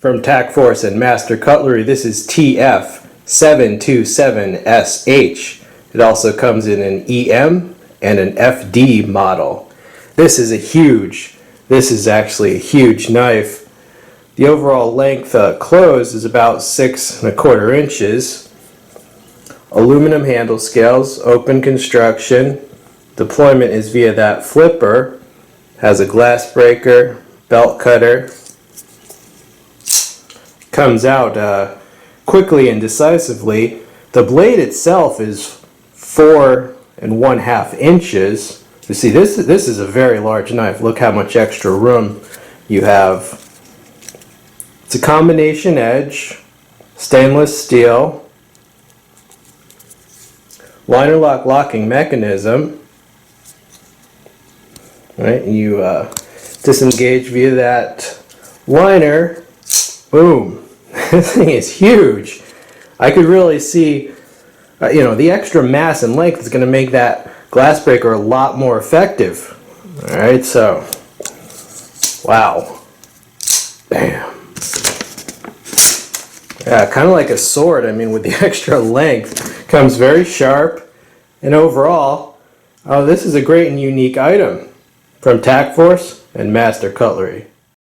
From Tac-Force and Master Cutlery, this is TF-727SH. It also comes in an EM and an FD model. This is actually a huge knife. The overall length closed is about 6¼ inches. Aluminum handle scales, open construction. Deployment is via that flipper. Has a glass breaker, belt cutter. Comes out quickly and decisively. The blade itself is 4½ inches. You see, this is a very large knife. Look how much extra room you have. It's a combination edge, stainless steel, liner lock locking mechanism. Right, you disengage via that liner. Boom. This thing is huge. I could really see, the extra mass and length is going to make that glass breaker a lot more effective. Alright, so, wow. Bam. Yeah, kind of like a sword. I mean, with the extra length, comes very sharp. And overall, this is a great and unique item from Tac-Force and Master Cutlery.